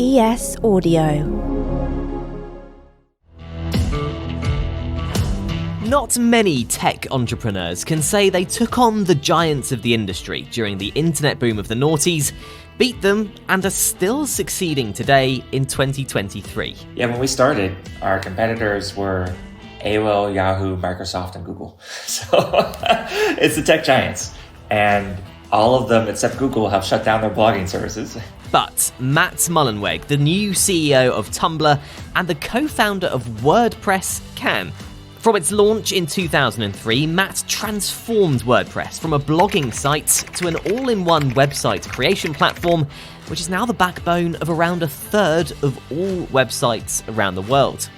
ES Audio. Not many tech entrepreneurs can say they took on the giants of the industry during the internet boom of the noughties, beat them, and are still succeeding today in 2023. Yeah, when we started, our competitors were AOL, Yahoo, Microsoft, and Google. So it's the tech giants. And all of them, except Google, have shut down their blogging services. But Matt Mullenweg, the new CEO of Tumblr and the co-founder of WordPress, can. From its launch in 2003, Matt transformed WordPress from a blogging site to an all-in-one website creation platform, which is now the backbone of around a third of all websites around the world.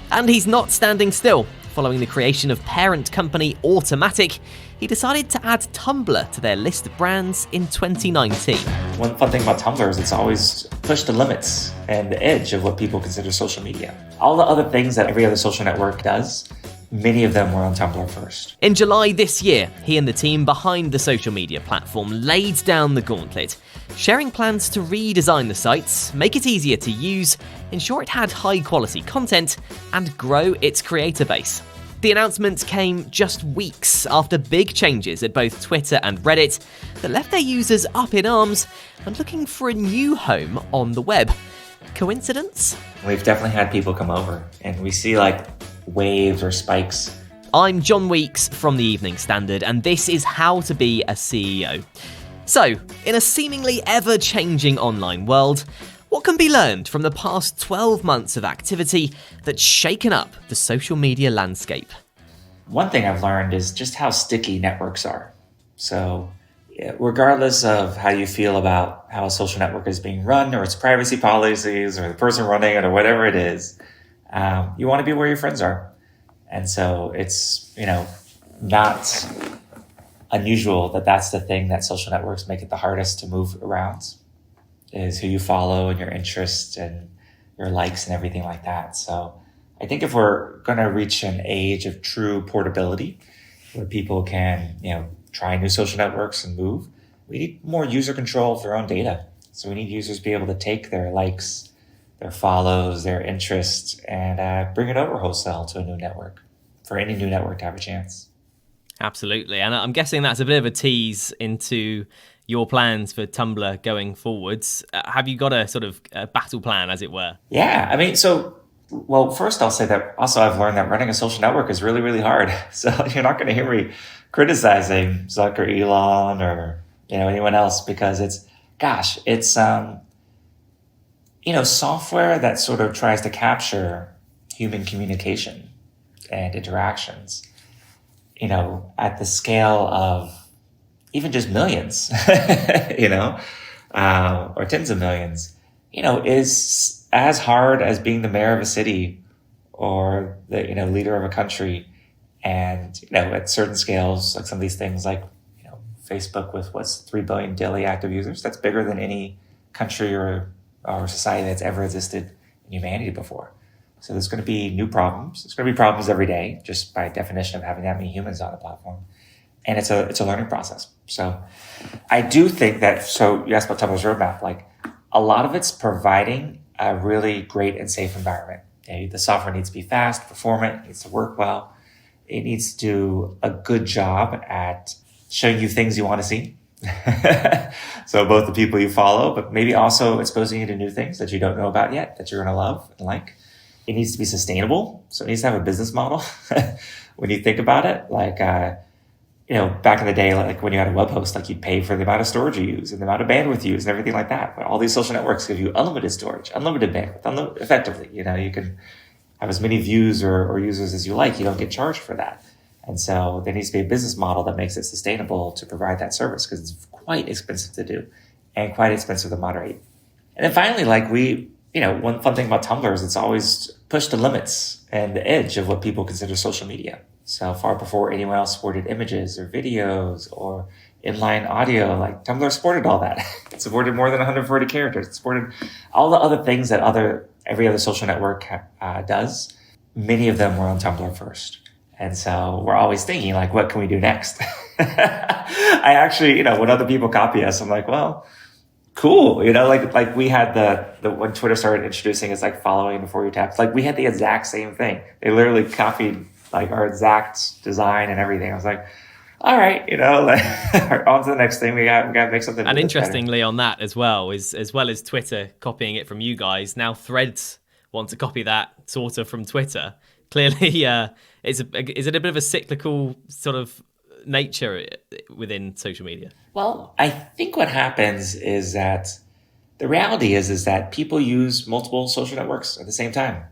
And he's not standing still. Following the creation of parent company Automatic, he decided to add Tumblr to their list of brands in 2019. One fun thing about Tumblr is it's always pushed the limits and the edge of what people consider social media. All the other things that every other social network does, many of them were on Tumblr first. In July this year, he and the team behind the social media platform laid down the gauntlet, sharing plans to redesign the sites, make it easier to use, ensure it had high-quality content, and grow its creator base. The announcement came just weeks after big changes at both Twitter and Reddit that left their users up in arms and looking for a new home on the web. Coincidence? We've definitely had people come over, and we see waves or spikes. I'm John Weeks from the Evening Standard, and this is How to Be a CEO. So, in a seemingly ever-changing online world, what can be learned from the past 12 months of activity that's shaken up the social media landscape? One thing I've learned is just how sticky networks are. So, regardless of how you feel about how a social network is being run, or its privacy policies, or the person running it, or whatever it is, you want to be where your friends are. And so it's, not unusual that that's the thing that social networks make it the hardest to move around, is who you follow and your interests and your likes and everything like that. So I think if we're going to reach an age of true portability where people can, try new social networks and move, we need more user control of their own data. So we need users to be able to take their likes, their follows, their interests, and bring it over wholesale to a new network, for any new network to have a chance. Absolutely. And I'm guessing that's a bit of a tease into your plans for Tumblr going forwards. Have you got a sort of battle plan, as it were? Yeah. First I'll say that also I've learned that running a social network is really, really hard. So you're not going to hear me criticizing Zuck or Elon or, anyone else, because it's software that sort of tries to capture human communication and interactions, at the scale of even just millions, or tens of millions, is as hard as being the mayor of a city or the, leader of a country. And, at certain scales, like some of these things like, Facebook with 3 billion daily active users, that's bigger than any country or society that's ever existed in humanity before. So there's going to be new problems. There's going to be problems every day, just by definition of having that many humans on the platform. And it's a learning process. So I do think that, so you asked about Tumblr's roadmap, a lot of it's providing a really great and safe environment. The software needs to be fast, performant, it needs to work well. It needs to do a good job at showing you things you want to see. So both the people you follow, but maybe also exposing you to new things that you don't know about yet, that you're going to love and like. It needs to be sustainable. So it needs to have a business model. When you think about it, back in the day, when you had a web host, you'd pay for the amount of storage you use and the amount of bandwidth you use and everything like that. But all these social networks give you unlimited storage, unlimited bandwidth, effectively. You can have as many views or users as you like. You don't get charged for that. And so there needs to be a business model that makes it sustainable to provide that service, because it's quite expensive to do and quite expensive to moderate. And then finally, one fun thing about Tumblr is it's always pushed the limits and the edge of what people consider social media. So far before anyone else supported images or videos or inline audio, Tumblr supported all that. It supported more than 140 characters. It supported all the other things that every other social network does. Many of them were on Tumblr first. And so we're always thinking, what can we do next? I actually, when other people copy us, I'm cool. You know, like we had the when Twitter started introducing it's like following before you tap. Like we had the exact same thing. They literally copied like our exact design and everything. I was like, all right, you know, like on to the next thing. We got to make something. And interestingly, on that as well as Twitter copying it from you guys, now Threads want to copy that sort of from Twitter. Clearly, is it a bit of a cyclical sort of nature within social media? Well, I think what happens is that the reality is that people use multiple social networks at the same time.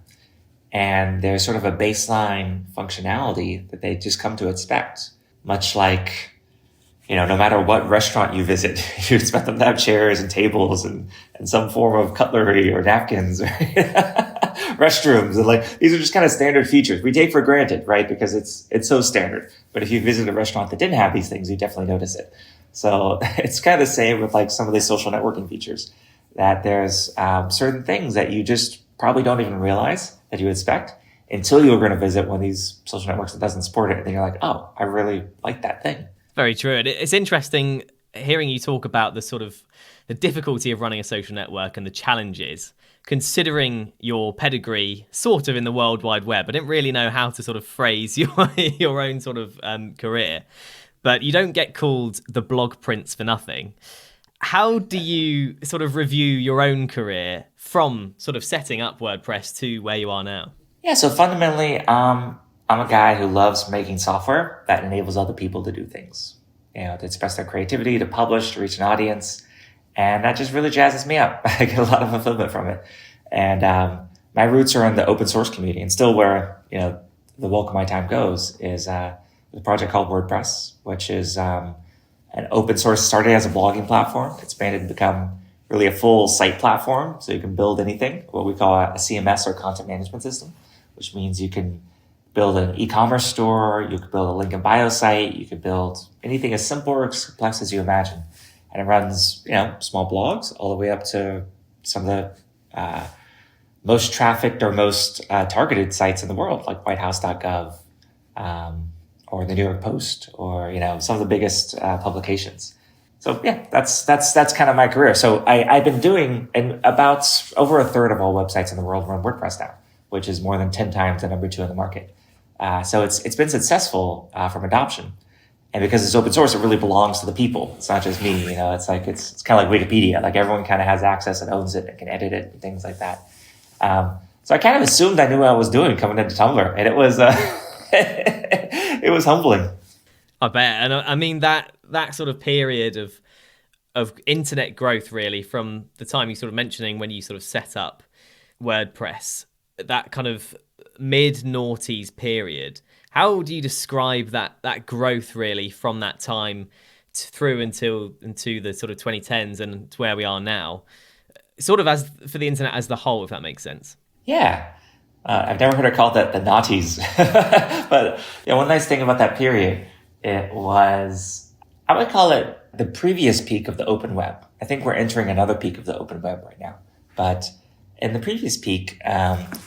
And there's sort of a baseline functionality that they just come to expect. Much like, you know, no matter what restaurant you visit, you expect them to have chairs and tables and some form of cutlery or napkins or restrooms. And like, these are just kind of standard features we take for granted, right? Because it's so standard. But if you visit a restaurant that didn't have these things, you definitely notice it. So it's kind of the same with like some of these social networking features, that there's certain things that you just probably don't even realize that you expect until you're going to visit one of these social networks that doesn't support it. And then you're like, oh, I really like that thing. Very true. And it's interesting hearing you talk about the sort of the difficulty of running a social network and the challenges, considering your pedigree sort of in the World Wide Web. I didn't really know how to sort of phrase your own sort of career, but you don't get called the blog prince for nothing. How do you sort of review your own career from sort of setting up WordPress to where you are now? Yeah, so fundamentally, I'm a guy who loves making software that enables other people to do things, you know, to express their creativity, to publish, to reach an audience. And that just really jazzes me up. I get a lot of fulfillment from it. And my roots are in the open source community, and still where, you know, the bulk of my time goes is a project called WordPress, which is an open source, started as a blogging platform, expanded to become really a full site platform. So you can build anything, what we call a CMS or content management system, which means you can build an e-commerce store, you could build a link in bio site, you could build anything as simple or as complex as you imagine. And it runs, you know, small blogs all the way up to some of the most trafficked or most targeted sites in the world, like whitehouse.gov, or the New York Post, or, you know, some of the biggest publications. So yeah, that's kind of my career. So I've been doing, and about over a third of all websites in the world run WordPress now, which is more than 10 times the number 2 in the market. So it's been successful from adoption. And because it's open source, it really belongs to the people. It's not just me, you know, it's like, it's kind of like Wikipedia. Like everyone kind of has access and owns it and can edit it and things like that. So I kind of assumed I knew what I was doing coming into Tumblr, and it was, it was humbling. I bet. And I mean, that sort of period of internet growth, really, from the time you sort of mentioning when you sort of set up WordPress, that kind of mid-noughties period, how do you describe that growth, really, from that time through into the sort of 2010s and to where we are now, sort of as for the internet as the whole, if that makes sense? Yeah. I've never heard it called the noughties. But you know, one nice thing about that period, it was, I would call it the previous peak of the open web. I think we're entering another peak of the open web right now. But in the previous peak,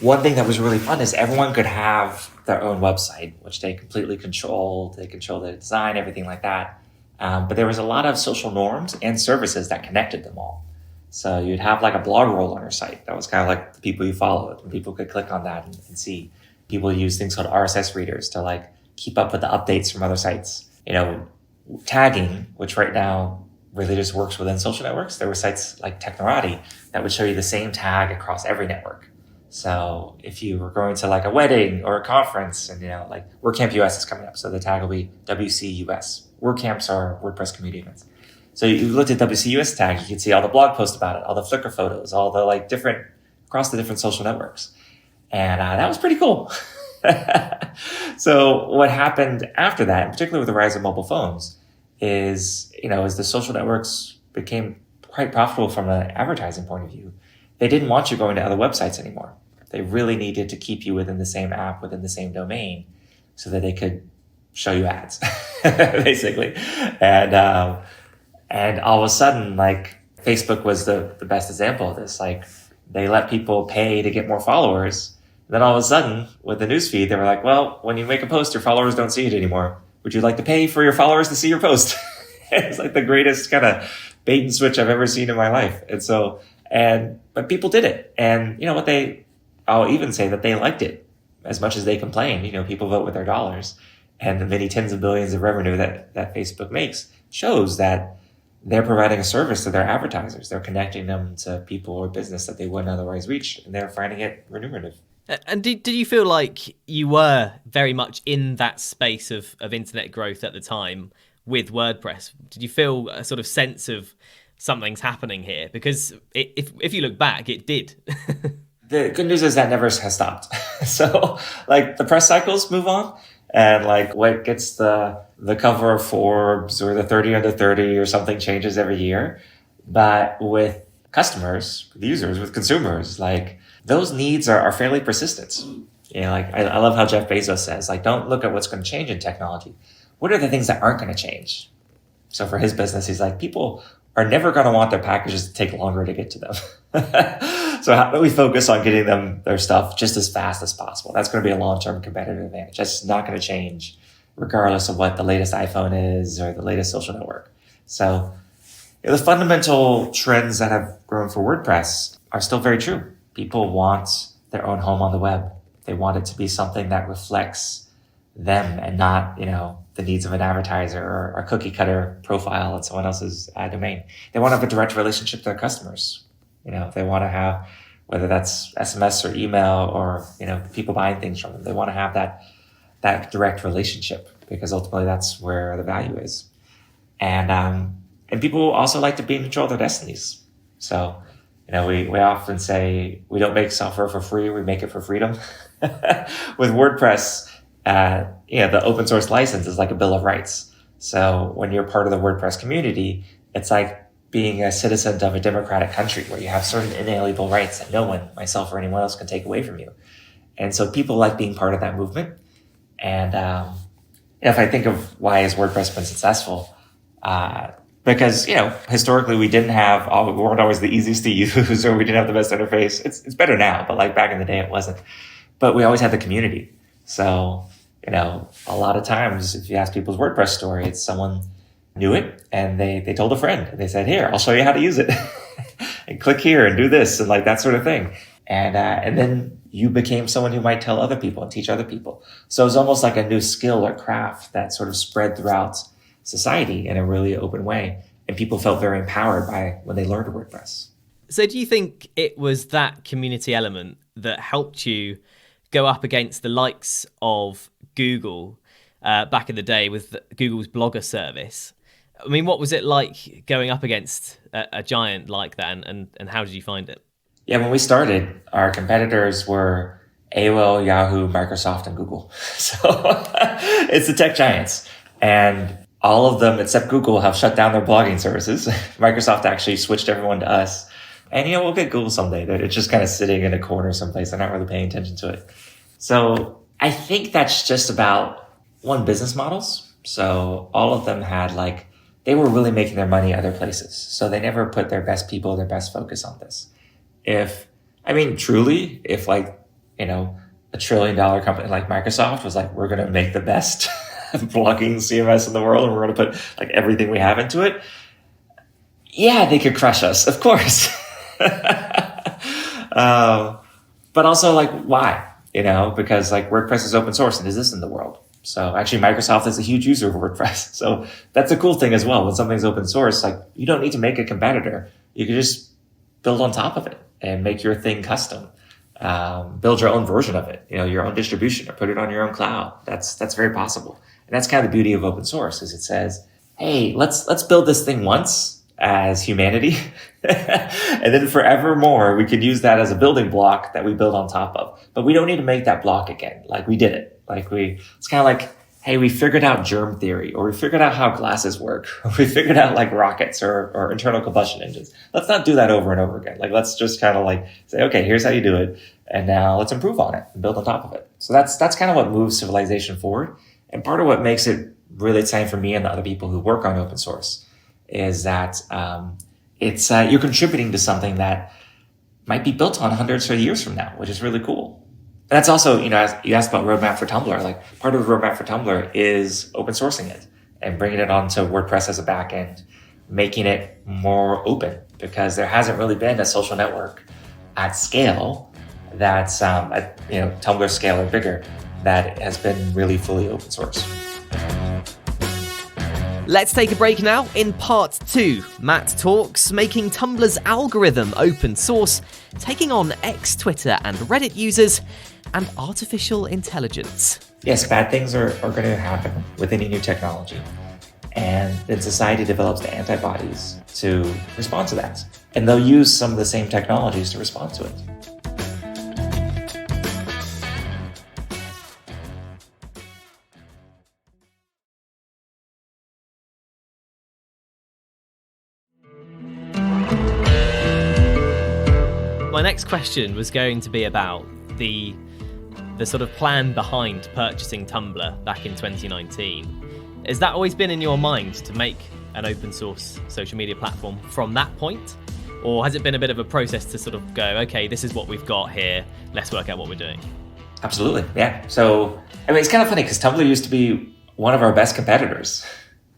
one thing that was really fun is everyone could have their own website, which they completely controlled. They controlled the design, everything like that. But there was a lot of social norms and services that connected them all. So you'd have like a blog roll on your site. That was kind of like the people you followed, and people could click on that and see. People use things called RSS readers to like keep up with the updates from other sites. You know, tagging, which right now really just works within social networks. There were sites like Technorati that would show you the same tag across every network. So if you were going to like a wedding or a conference, and you know, like WordCamp US is coming up, so the tag will be WCUS. WordCamps are WordPress community events. So you looked at WCUS tag, you could see all the blog posts about it, all the Flickr photos, all the like different, across the different social networks. And that was pretty cool. So what happened after that, particularly with the rise of mobile phones, is, you know, as the social networks became quite profitable from an advertising point of view, they didn't want you going to other websites anymore. They really needed to keep you within the same app, within the same domain, so that they could show you ads, basically. And all of a sudden, like, Facebook was the best example of this. Like, they let people pay to get more followers. Then all of a sudden, with the newsfeed, they were like, well, when you make a post, your followers don't see it anymore. Would you like to pay for your followers to see your post? It's like the greatest kind of bait and switch I've ever seen in my life. But people did it. And you know what, I'll even say that they liked it as much as they complained. You know, people vote with their dollars, and the many tens of billions of revenue that Facebook makes shows that they're providing a service to their advertisers. They're connecting them to people or business that they wouldn't otherwise reach, and they're finding it remunerative. And did you feel like you were very much in that space of internet growth at the time with WordPress? Did you feel a sort of sense of something's happening here? Because if you look back, it did. The good news is that never has stopped. So like the press cycles move on, and like what gets the cover of Forbes or the 30 under 30 or something changes every year. But with customers, with users, with consumers, like those needs are fairly persistent. You know, like I love how Jeff Bezos says, like, don't look at what's going to change in technology. What are the things that aren't going to change? So for his business, he's like, people are never going to want their packages to take longer to get to them. So how do we focus on getting them their stuff just as fast as possible? That's going to be a long-term competitive advantage. That's not going to change regardless of what the latest iPhone is or the latest social network. So you know, the fundamental trends that have grown for WordPress are still very true. People want their own home on the web. They want it to be something that reflects them and not, you know, the needs of an advertiser or a cookie cutter profile in someone else's domain. They want to have a direct relationship to their customers. You know, they want to have, whether that's SMS or email or, you know, people buying things from them, they want to have that direct relationship, because ultimately that's where the value is. And people also like to be in control of their destinies. So, you know, we often say we don't make software for free, we make it for freedom. With WordPress, you know, the open source license is like a bill of rights. So when you're part of the WordPress community, it's like being a citizen of a democratic country where you have certain inalienable rights that no one, myself or anyone else, can take away from you. And so people like being part of that movement. And if I think of why has WordPress been successful, because, you know, historically we weren't always the easiest to use, or we didn't have the best interface. It's better now, but like back in the day it wasn't. But we always had the community. So, you know, a lot of times if you ask people's WordPress story, it's someone knew it and they told a friend and they said, here, I'll show you how to use it and click here and do this and like that sort of thing. And then you became someone who might tell other people and teach other people. So it was almost like a new skill or craft that sort of spread throughout society in a really open way. And people felt very empowered by when they learned WordPress. So do you think it was that community element that helped you go up against the likes of Google back in the day with Google's Blogger service? I mean, what was it like going up against a giant like that, and how did you find it? Yeah, when we started, our competitors were AOL, Yahoo, Microsoft, and Google. So it's the tech giants. And all of them, except Google, have shut down their blogging services. Microsoft actually switched everyone to us. And, you know, we'll get Google someday. It's just kind of sitting in a corner someplace. They're not really paying attention to it. So I think that's just about business models. So all of them had they were really making their money other places. So they never put their best people, their best focus on this. If a $1 trillion company like Microsoft was like, we're going to make the best blogging CMS in the world and we're going to put everything we have into it. Yeah, they could crush us, of course. But also why? Because WordPress is open source and exists in the world. So actually Microsoft is a huge user of WordPress. So that's a cool thing as well. When something's open source, you don't need to make a competitor. You can just build on top of it and make your thing custom. Build your own version of it, your own distribution, or put it on your own cloud. That's very possible. And that's kind of the beauty of open source, is it says, hey, let's build this thing once as humanity. And then forevermore, we could use that as a building block that we build on top of. But we don't need to make that block again. We did it. It's kind of like, hey, we figured out germ theory, or we figured out how glasses work, or we figured out rockets or internal combustion engines. Let's not do that over and over again. Let's just kind of say, okay, here's how you do it. And now let's improve on it and build on top of it. So that's kind of what moves civilization forward. And part of what makes it really exciting for me and the other people who work on open source is that, it's, you're contributing to something that might be built on hundreds of years from now, which is really cool. And that's also, as you asked about roadmap for Tumblr, part of the roadmap for Tumblr is open sourcing it and bringing it onto WordPress as a backend, making it more open, because there hasn't really been a social network at scale that's at Tumblr scale or bigger that has been really fully open source. Let's take a break now. In part 2, Matt talks making Tumblr's algorithm open source, taking on Twitter and Reddit users, and artificial intelligence. Yes, bad things are going to happen with any new technology. And then society develops the antibodies to respond to that. And they'll use some of the same technologies to respond to it. My next question was going to be about the sort of plan behind purchasing Tumblr back in 2019. Has that always been in your mind to make an open source social media platform from that point? Or has it been a bit of a process to sort of go, okay, this is what we've got here, let's work out what we're doing? Absolutely, yeah. So, it's kind of funny because Tumblr used to be one of our best competitors.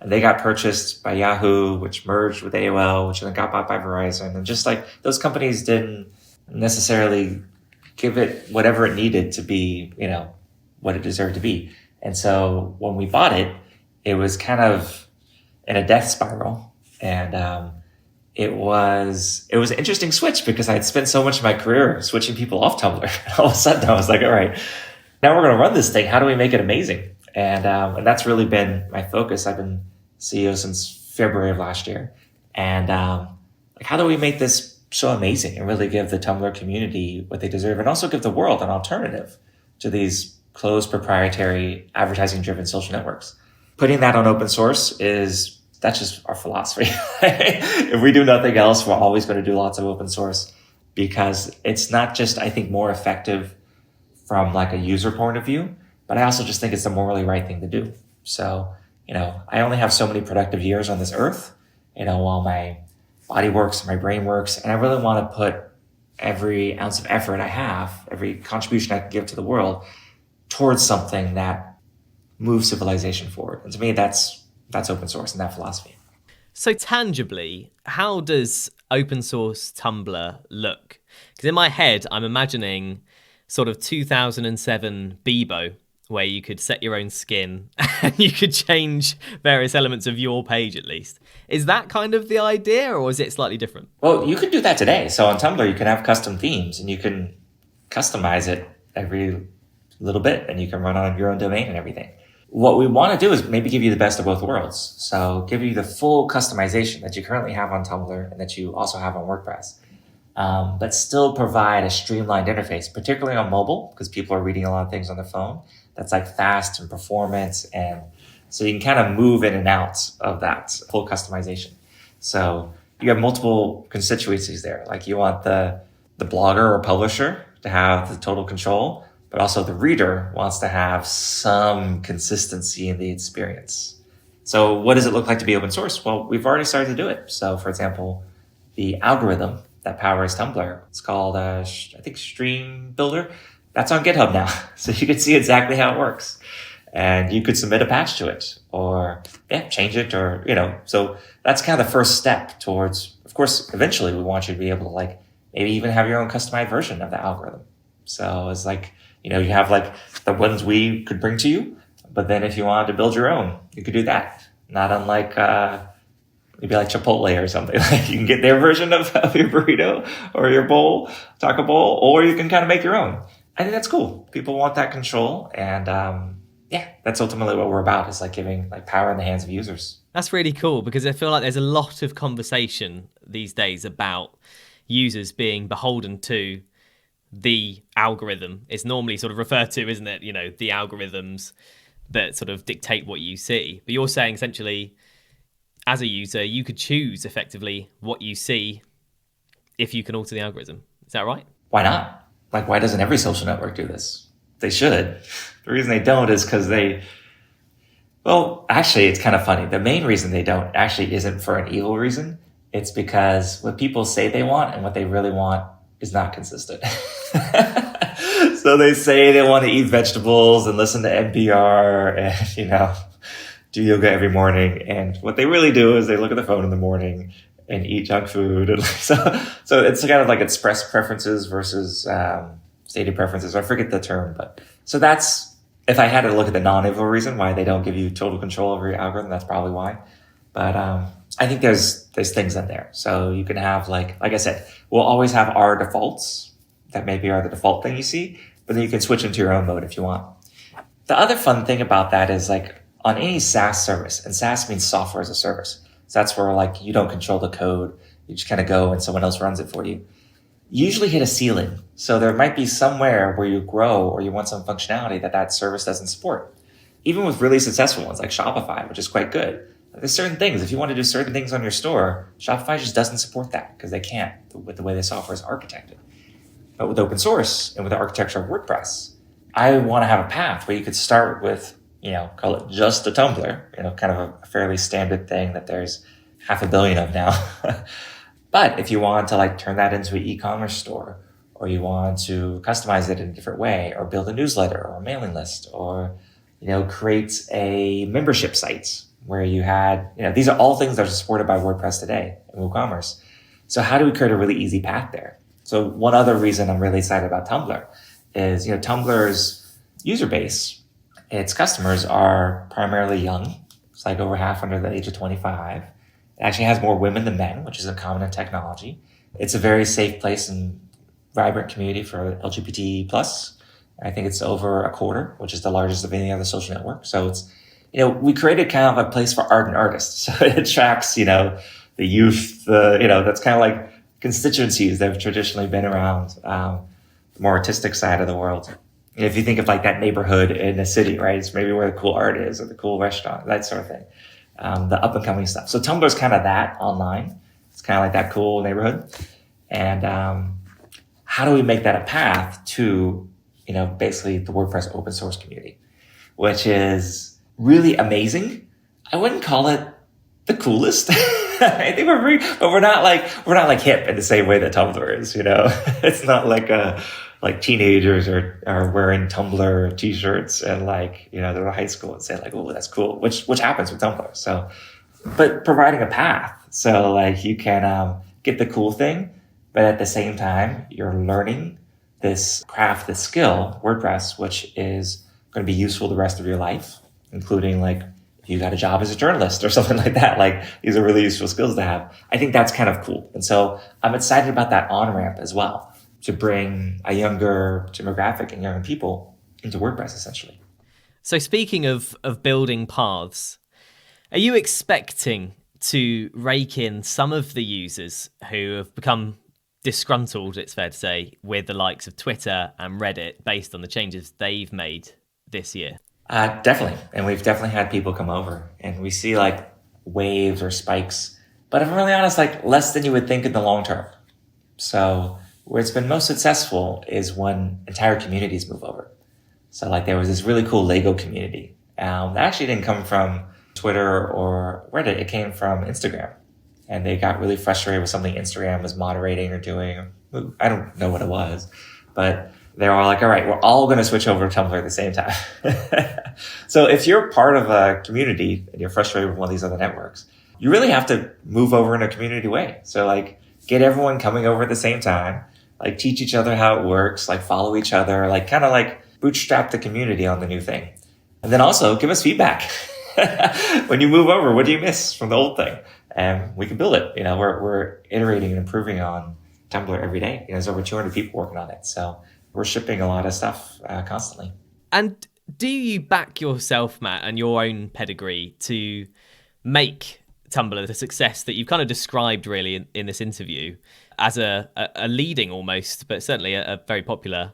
And they got purchased by Yahoo, which merged with AOL, which then got bought by Verizon. And just like those companies didn't necessarily give it whatever it needed to be, what it deserved to be. And so when we bought it, it was kind of in a death spiral. And it was an interesting switch because I'd spent so much of my career switching people off Tumblr. And all of a sudden I was like, all right, now we're going to run this thing. How do we make it amazing? And that's really been my focus. I've been CEO since February of last year. And how do we make this so amazing and really give the Tumblr community what they deserve, and also give the world an alternative to these closed, proprietary, advertising-driven social networks? Putting that on open source that's just our philosophy. If we do nothing else, we're always going to do lots of open source, because it's not just, I think, more effective from like a user point of view, but I also just think it's the morally right thing to do. So, I only have so many productive years on this earth, while my body works, my brain works, and I really want to put every ounce of effort I have, every contribution I can give to the world towards something that moves civilization forward. And to me, that's open source and that philosophy. So tangibly, how does open source Tumblr look? Because in my head, I'm imagining sort of 2007 Bebo, where you could set your own skin and you could change various elements of your page at least. Is that kind of the idea, or is it slightly different? Well, you could do that today. So on Tumblr, you can have custom themes and you can customize it every little bit, and you can run on your own domain and everything. What we want to do is maybe give you the best of both worlds. So give you the full customization that you currently have on Tumblr and that you also have on WordPress. But still provide a streamlined interface, particularly on mobile, because people are reading a lot of things on their phone. That's like fast and performance. And so you can kind of move in and out of that full customization. So you have multiple constituencies there. Like you want the blogger or publisher to have the total control, but also the reader wants to have some consistency in the experience. So what does it look like to be open source? Well, we've already started to do it. So for example, the algorithm that powers Tumblr, it's called, I think, Stream Builder. That's on GitHub now. So you can see exactly how it works. And you could submit a patch to it or change it, or, so that's kind of the first step towards, of course, eventually we want you to be able to maybe even have your own customized version of the algorithm. So it's you have the ones we could bring to you, but then if you wanted to build your own, you could do that. Not unlike, maybe like Chipotle or something. You can get their version of your burrito or your bowl, taco bowl, or you can kind of make your own. I think that's cool. People want that control. And that's ultimately what we're about, is giving power in the hands of users. That's really cool, because I feel like there's a lot of conversation these days about users being beholden to the algorithm. It's normally sort of referred to, isn't it? The algorithms that sort of dictate what you see. But you're saying essentially, as a user, you could choose effectively what you see if you can alter the algorithm. Is that right? Why not? Why doesn't every social network do this? They should. The reason they don't is because actually, it's kind of funny. The main reason they don't actually isn't for an evil reason. It's because what people say they want and what they really want is not consistent. So they say they want to eat vegetables and listen to NPR and, do yoga every morning. And what they really do is they look at the phone in the morning and eat junk food. And so it's kind of like express preferences versus stated preferences. I forget the term, but so that's, if I had to look at the non-evil reason why they don't give you total control over your algorithm, that's probably why. But I think there's things in there. So you can have like I said, we'll always have our defaults that maybe are the default thing you see, but then you can switch into your own mode if you want. The other fun thing about that is like on any SaaS service, and SaaS means software as a service. So that's where like you don't control the code. You just kind of go and someone else runs it for you. You usually hit a ceiling. So there might be somewhere where you grow or you want some functionality that service doesn't support. Even with really successful ones like Shopify, which is quite good. There's certain things. If you want to do certain things on your store, Shopify just doesn't support that because they can't with the way the software is architected. But with open source and with the architecture of WordPress, I want to have a path where you could start with, call it just a Tumblr, kind of a fairly standard thing that there's 500 million of now. But if you want to like turn that into an e-commerce store, or you want to customize it in a different way, or build a newsletter or a mailing list, or, create a membership site where you had, these are all things that are supported by WordPress today in WooCommerce. So how do we create a really easy path there? So one other reason I'm really excited about Tumblr is, Tumblr's user base, its customers are primarily young. It's like over half under the age of 25. It actually has more women than men, which is uncommon in technology. It's a very safe place and vibrant community for LGBT plus. I think it's over a quarter, which is the largest of any other social network. So it's, we created kind of a place for art and artists. So it attracts, the youth, that's kind of like constituencies that have traditionally been around the more artistic side of the world. If you think of like that neighborhood in a city, right? It's maybe where the cool art is or the cool restaurant, that sort of thing. The up and coming stuff. So Tumblr is kind of that online. It's kind of like that cool neighborhood. And how do we make that a path to, basically the WordPress open source community, which is really amazing. I wouldn't call it the coolest. I think we're not like hip in the same way that Tumblr is, It's not like teenagers are wearing Tumblr t-shirts and they're in high school and say like, oh, that's cool, which happens with Tumblr. So, but providing a path. So you can get the cool thing, but at the same time, you're learning this craft, this skill, WordPress, which is going to be useful the rest of your life, including if you got a job as a journalist or something like that. These are really useful skills to have. I think that's kind of cool. And so I'm excited about that on-ramp as well, to bring a younger demographic and younger people into WordPress, essentially. So speaking of building paths, are you expecting to rake in some of the users who have become disgruntled, it's fair to say, with the likes of Twitter and Reddit based on the changes they've made this year? Definitely. And we've definitely had people come over and we see waves or spikes, but if I'm really honest, less than you would think in the long term. So where it's been most successful is when entire communities move over. So there was this really cool Lego community. That actually didn't come from Twitter or Reddit. It came from Instagram. And they got really frustrated with something Instagram was moderating or doing. I don't know what it was, but they were all like, all right, we're all going to switch over to Tumblr at the same time. So if you're part of a community and you're frustrated with one of these other networks, you really have to move over in a community way. So get everyone coming over at the same time, teach each other how it works, follow each other, kind of bootstrap the community on the new thing. And then also give us feedback. When you move over, what do you miss from the old thing? And we can build it. We're iterating and improving on Tumblr every day. There's over 200 people working on it. So we're shipping a lot of stuff constantly. And do you back yourself, Matt, and your own pedigree to make Tumblr the success that you've kind of described really in this interview as a leading almost, but certainly a very popular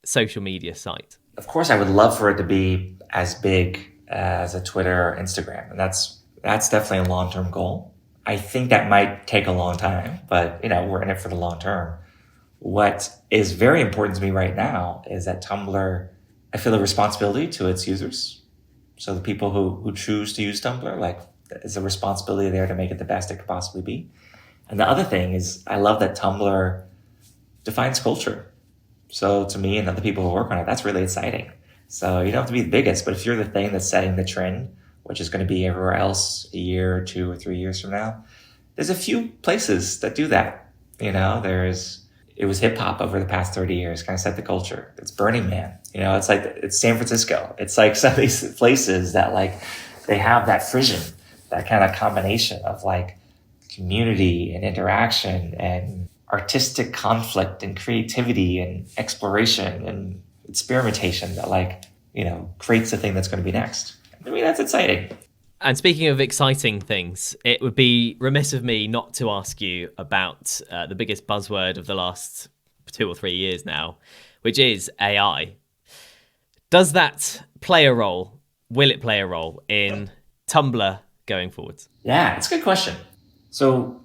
social media site? Of course, I would love for it to be as big as a Twitter or Instagram. And that's definitely a long-term goal. I think that might take a long time, but we're in it for the long term. What is very important to me right now is that Tumblr, I feel a responsibility to its users. So the people who choose to use Tumblr, it's a responsibility there to make it the best it could possibly be. And the other thing is I love that Tumblr defines culture. So to me and other people who work on it, that's really exciting. So you don't have to be the biggest, but if you're the thing that's setting the trend which is going to be everywhere else a year or 2 or 3 years from now. There's a few places that do that. It was hip hop over the past 30 years, kind of set the culture. It's Burning Man. It's San Francisco. It's like some of these places that like, they have that fusion, that kind of combination of like community and interaction and artistic conflict and creativity and exploration and experimentation that like, creates the thing that's going to be next. I mean, that's exciting. And speaking of exciting things, it would be remiss of me not to ask you about the biggest buzzword of the last 2 or 3 years now, which is AI. Does that play a role? Will it play a role in Tumblr going forward? Yeah, it's a good question. So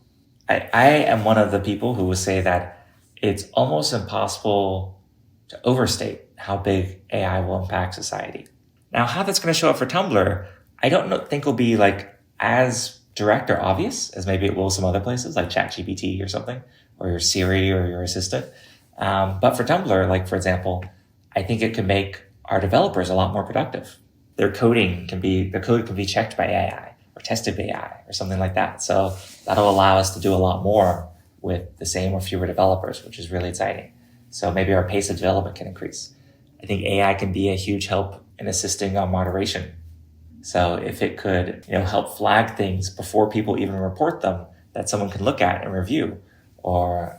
I am one of the people who will say that it's almost impossible to overstate how big AI will impact society. Now, how that's going to show up for Tumblr, I don't think will be like as direct or obvious as maybe it will some other places like ChatGPT or something, or your Siri or your assistant. But for Tumblr, like for example, I think it can make our developers a lot more productive. Their code can be checked by AI or tested by AI or something like that. So that'll allow us to do a lot more with the same or fewer developers, which is really exciting. So maybe our pace of development can increase. I think AI can be a huge help in assisting on moderation. So if it could, help flag things before people even report them that someone can look at and review, or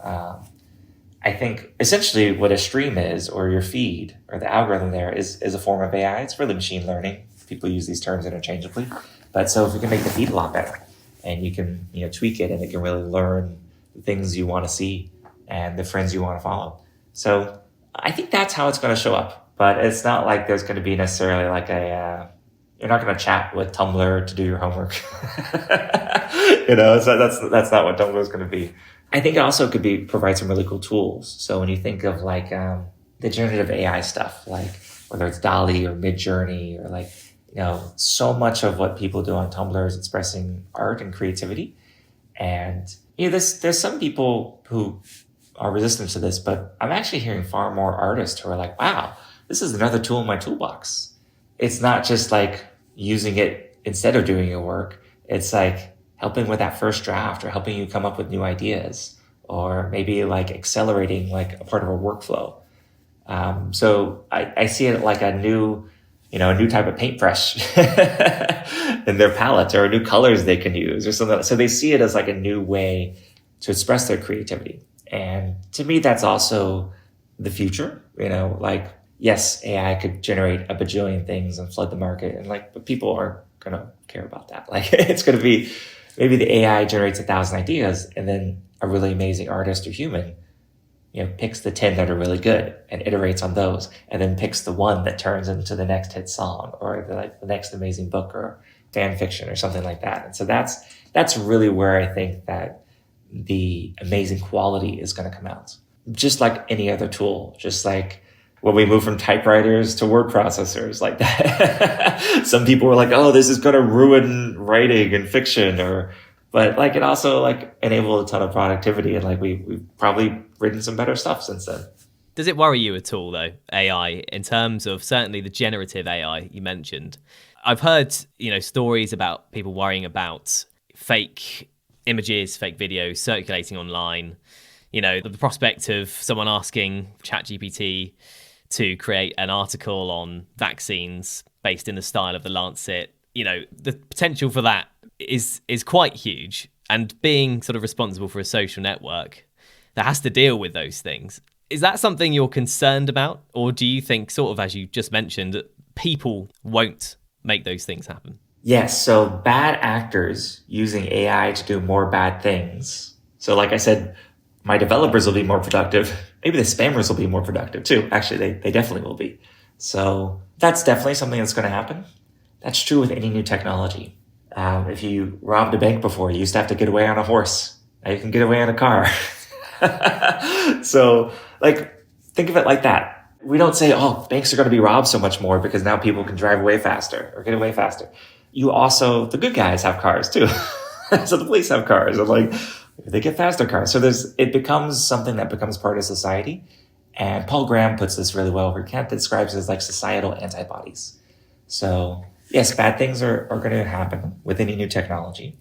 I think essentially what a stream is, or your feed, or the algorithm there is a form of AI. It's really machine learning. People use these terms interchangeably. But so if we can make the feed a lot better, and you can, tweak it, and it can really learn the things you want to see and the friends you want to follow. So I think that's how it's going to show up. But it's not like there's going to be necessarily like you're not going to chat with Tumblr to do your homework. So that's not what Tumblr is going to be. I think it also could provide some really cool tools. So when you think of like the generative AI stuff, like whether it's DALL-E or Midjourney or like, so much of what people do on Tumblr is expressing art and creativity. And there's some people who are resistant to this, but I'm actually hearing far more artists who are like, wow, this is another tool in my toolbox. It's not just like using it instead of doing your work. It's like helping with that first draft, or helping you come up with new ideas, or maybe like accelerating like a part of a workflow. So I see it like a new type of paintbrush in their palette, or new colors they can use or something. So they see it as like a new way to express their creativity. And to me, that's also the future, like, yes, AI could generate a bajillion things and flood the market, and but people aren't going to care about that. Like, it's going to be, maybe the AI generates 1,000 ideas, and then a really amazing artist or human, picks the 10 that are really good and iterates on those, and then picks the one that turns into the next hit song, or the next amazing book or fan fiction or something like that. And so that's really where I think that the amazing quality is going to come out. Just like any other tool, just like when we move from typewriters to word processors, like that. Some people were like, oh, this is going to ruin writing and fiction, but like it also like enabled a ton of productivity, and like we've probably written some better stuff since then. Does it worry you at all though, AI, in terms of certainly the generative AI you mentioned? I've heard, stories about people worrying about fake images, fake videos circulating online. The prospect of someone asking ChatGPT to create an article on vaccines based in the style of The Lancet, the potential for that is quite huge. And being sort of responsible for a social network that has to deal with those things, is that something you're concerned about? Or do you think, sort of as you just mentioned, that people won't make those things happen? Yes, so bad actors using AI to do more bad things. So like I said, my developers will be more productive. Maybe the spammers will be more productive too. Actually, they definitely will be. So that's definitely something that's going to happen. That's true with any new technology. If you robbed a bank before, you used to have to get away on a horse. Now you can get away on a car. So like, think of it like that. We don't say, oh, banks are going to be robbed so much more because now people can drive away faster or get away faster. You also, the good guys have cars too. So the police have cars, and like they get faster cars. So it becomes something that becomes part of society. And Paul Graham puts this really well, where Kant describes it as like societal antibodies. So yes, bad things are going to happen with any new technology.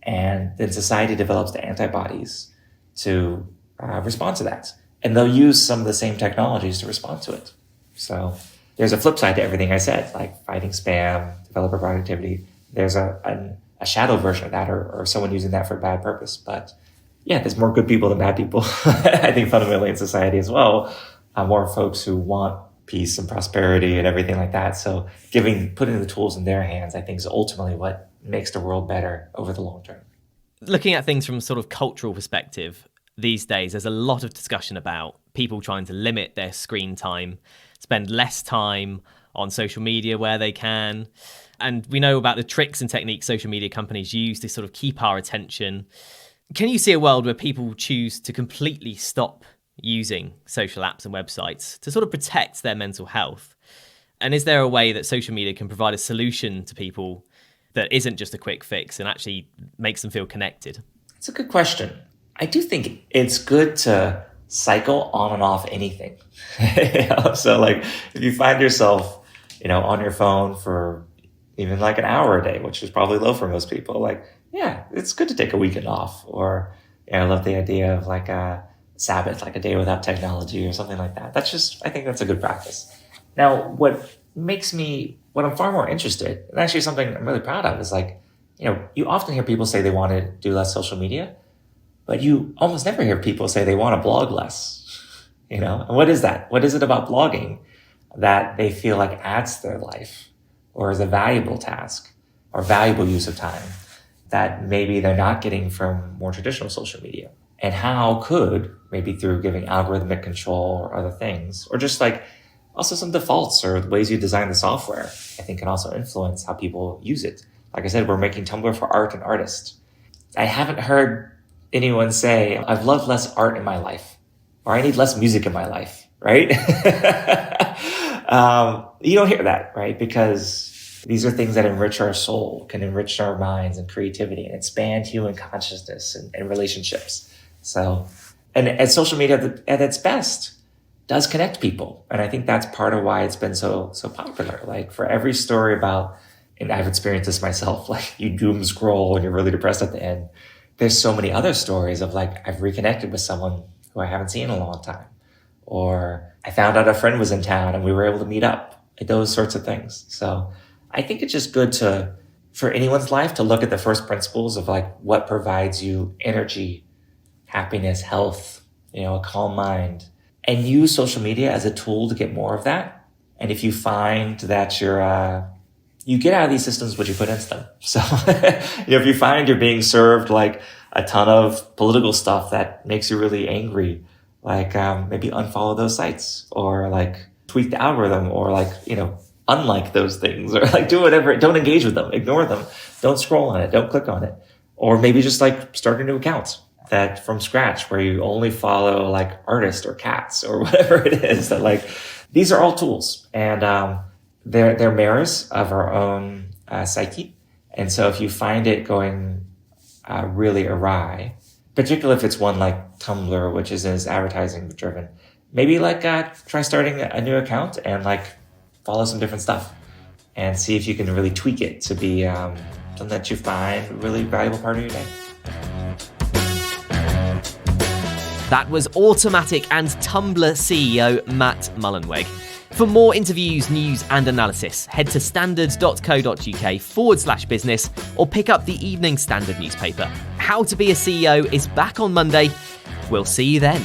And then society develops the antibodies to respond to that. And they'll use some of the same technologies to respond to it. So there's a flip side to everything I said, like fighting spam, developer productivity. There's a shadow version of that, or someone using that for a bad purpose. But yeah, there's more good people than bad people, I think, fundamentally in society as well. More folks who want peace and prosperity and everything like that. So putting the tools in their hands, I think, is ultimately what makes the world better over the long term. Looking at things from a sort of cultural perspective, these days there's a lot of discussion about people trying to limit their screen time, spend less time on social media where they can. And we know about the tricks and techniques social media companies use to sort of keep our attention. Can you see a world where people choose to completely stop using social apps and websites to sort of protect their mental health? And is there a way that social media can provide a solution to people that isn't just a quick fix and actually makes them feel connected? It's a good question. I do think it's good to cycle on and off anything. So like if you find yourself, on your phone for even like an hour a day, which is probably low for most people, like, yeah, it's good to take a weekend off. Or I love the idea of like a Sabbath, like a day without technology or something like that. I think that's a good practice. Now, what I'm far more interested, and actually something I'm really proud of, is like, you often hear people say they want to do less social media, but you almost never hear people say they want to blog less, And what is that? What is it about blogging that they feel like adds to their life or is a valuable task or valuable use of time that maybe they're not getting from more traditional social media? And how could, maybe through giving algorithmic control or other things, or just like also some defaults or the ways you design the software, I think can also influence how people use it. Like I said, we're making Tumblr for art and artists. I haven't heard anyone say, I've loved less art in my life, or I need less music in my life, right? You don't hear that, right? Because these are things that enrich our soul, can enrich our minds and creativity and expand human consciousness and relationships. So, and social media at its best does connect people. And I think that's part of why it's been so popular. Like for every story about, and I've experienced this myself, like you doom scroll and you're really depressed at the end. There's so many other stories of like, I've reconnected with someone who I haven't seen in a long time. Or I found out a friend was in town and we were able to meet up. Those sorts of things. So I think it's just good for anyone's life to look at the first principles of like what provides you energy, happiness, health, a calm mind, and use social media as a tool to get more of that. And if you find that you get out of these systems what you put into them. So, if you find you're being served like a ton of political stuff that makes you really angry, like maybe unfollow those sites or like tweak the algorithm or like, unlike those things or like do whatever. Don't engage with them, ignore them, don't scroll on it, don't click on it. Or maybe just like start a new account that from scratch where you only follow like artists or cats or whatever it is that like, these are all tools and they're mirrors of our own psyche. And so if you find it going really awry, particularly if it's one like Tumblr, which is advertising driven, maybe like try starting a new account and like follow some different stuff and see if you can really tweak it to be something that you find a really valuable part of your day. That was Automatic and Tumblr CEO Matt Mullenweg. For more interviews, news and analysis, head to standard.co.uk/business or pick up the Evening Standard newspaper. How to be a CEO is back on Monday. We'll see you then.